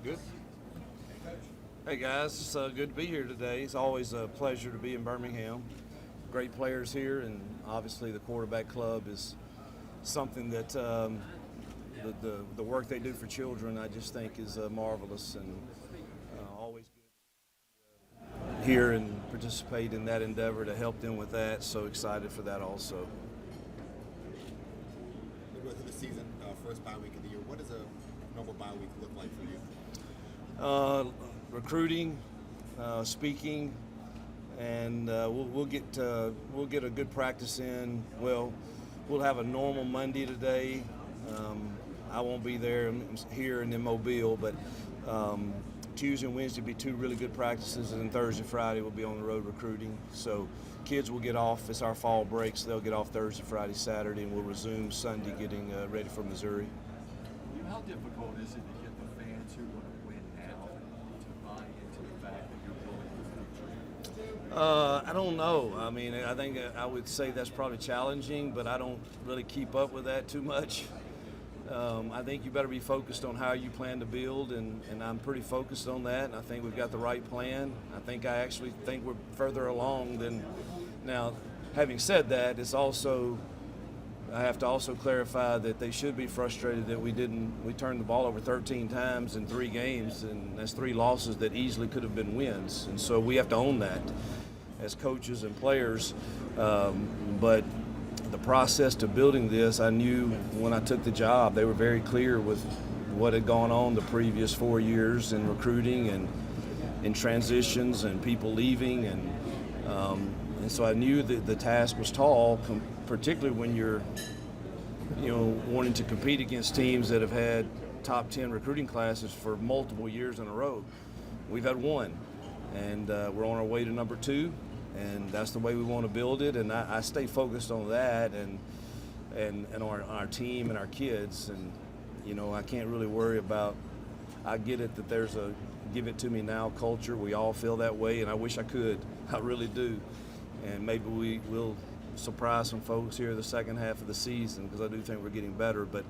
Good. Hey guys, it's good to be here today. It's always a pleasure to be in Birmingham. Great players here, and obviously the quarterback club is something that the work they do for children I just think is marvelous, and always good to here and participate in that endeavor to help them with that. So excited for that also. Midway through the season, first bye week of the year, what does a normal bye week look like for you? Recruiting, speaking, and we'll get a good practice in. We'll have a normal Monday today. I won't be there. I'm here and in Mobile, but Tuesday and Wednesday will be two really good practices, and then Thursday, Friday we'll be on the road recruiting. So kids will get off. It's our fall break, so they'll get off Thursday, Friday, Saturday, and we'll resume Sunday getting ready for Missouri. How difficult is it to get the fans who want to win now to buy into the fact that you're building the future? I don't know. I mean, I think I would say that's probably challenging, but I don't really keep up with that too much. I think you better be focused on how you plan to build, and I'm pretty focused on that, and I think we've got the right plan. I actually think we're further along than now. Having said that, I have to also clarify that they should be frustrated that we turned the ball over 13 times in 3 games, and that's 3 losses that easily could have been wins. And so we have to own that as coaches and players. But the process to building this, I knew when I took the job, they were very clear with what had gone on the previous 4 years in recruiting and in transitions and people leaving. And so I knew that the task was tall, particularly when you're wanting to compete against teams that have had top 10 recruiting classes for multiple years in a row. We've had 1, and we're on our way to number 2, and that's the way we want to build it. And I stay focused on that and on our team and our kids. And I can't really worry about. I get it that there's a give it to me now culture. We all feel that way, and I wish I could. I really do. And maybe we will surprise some folks here the second half of the season, because I do think we're getting better. But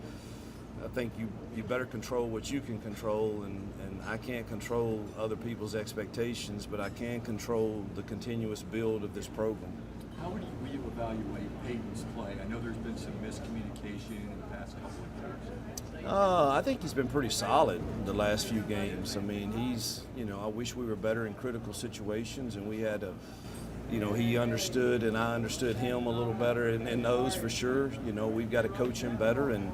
I think you better control what you can control, and I can't control other people's expectations, but I can control the continuous build of this program. How would you evaluate Peyton's play? I know there's been some miscommunication in the past couple of years. I think he's been pretty solid the last few games. I mean, I wish we were better in critical situations, and we had he understood and I understood him a little better in those for sure. We've got to coach him better, and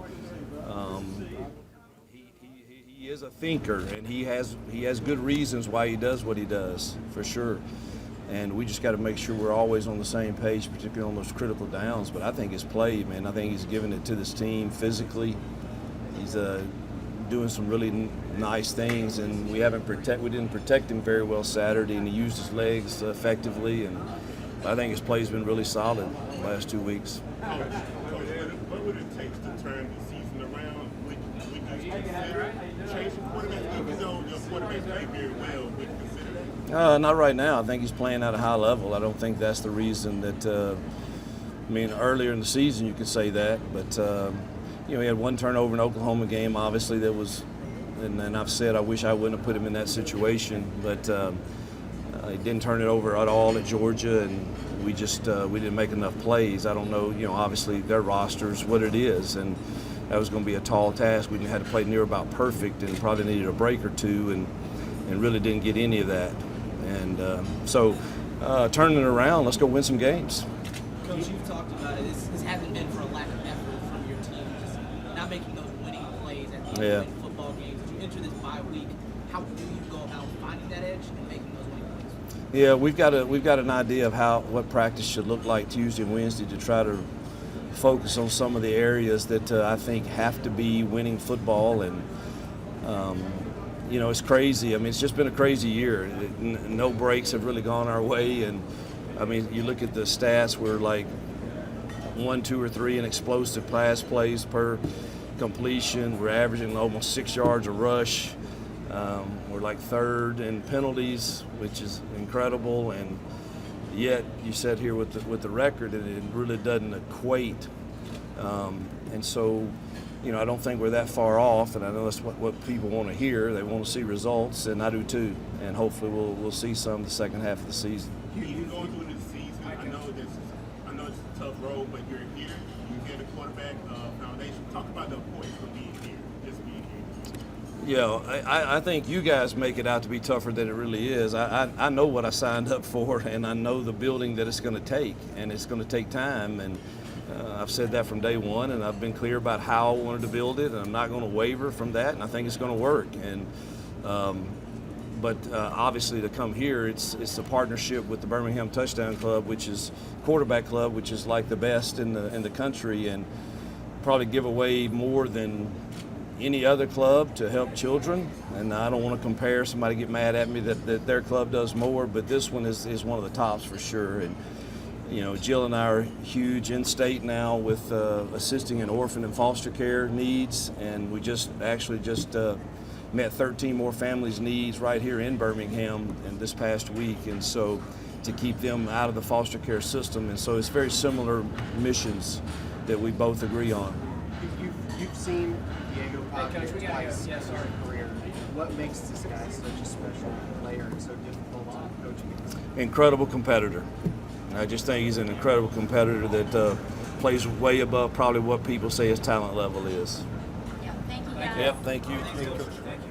he is a thinker, and he has good reasons why he does what he does for sure. And we just got to make sure we're always on the same page, particularly on those critical downs. But I think his play, man, I think he's giving it to this team physically. He's doing some really nice things, and we didn't protect him very well Saturday, and he used his legs effectively, and I think his play's been really solid the last 2 weeks. What would it take to turn the season around? Would you consider changing quarterbacks, even though your quarterback played very well? Would you consider that? Not right now. I think he's playing at a high level. I don't think that's the reason that. Earlier in the season you could say that, but. He had 1 turnover in the Oklahoma game, obviously, that was, and then I've said I wish I wouldn't have put him in that situation, but he didn't turn it over at all at Georgia, and we didn't make enough plays. I don't know, obviously their roster's what it is, and that was going to be a tall task. We had to play near about perfect and probably needed a break or 2, and really didn't get any of that. And so turning it around, let's go win some games. Coach, you've talked about it. This hasn't been for a lack of effort from your team, just not making those winning plays at the end of football games. As you enter this bye week, how do you go about finding that edge and making those winning plays? Yeah, we've got an idea of what practice should look like Tuesday and Wednesday to try to focus on some of the areas that I think have to be winning football. And it's crazy. It's just been a crazy year. No breaks have really gone our way, and you look at the stats, we're like 1, 2, or 3 in explosive pass plays per completion. We're averaging almost 6 yards a rush. We're like 3rd in penalties, which is incredible. And yet you sit here with the record, and it really doesn't equate. And so I don't think we're that far off, and I know that's what people want to hear. They want to see results, and I do too. And hopefully we'll see some the second half of the season. You going through this season, I know it's a tough road, but you're here. You get a quarterback foundation. Talk about the importance of being here, just being here. Yeah, I think you guys make it out to be tougher than it really is. I know what I signed up for, and I know the building that it's going to take, and it's going to take time. And I've said that from day one, and I've been clear about how I wanted to build it, and I'm not going to waver from that, and I think it's going to work. And but obviously to come here, it's a partnership with the Birmingham Touchdown Club, which is quarterback club, which is like the best in the country, and probably give away more than any other club to help children. And I don't want to compare. Somebody get mad at me that their club does more, but this one is one of the tops for sure. And Jill and I are huge in state now with assisting in orphan and foster care needs, and we just met 13 more families' needs right here in Birmingham in this past week, and so to keep them out of the foster care system. And so it's very similar missions that we both agree on. You've seen Diego Pavia twice in his career. What makes this guy such a special player and so difficult coaching? Incredible competitor. I just think he's an incredible competitor that plays way above probably what people say his talent level is. Yeah, thank you, guys. Yep, thank you. Thank you.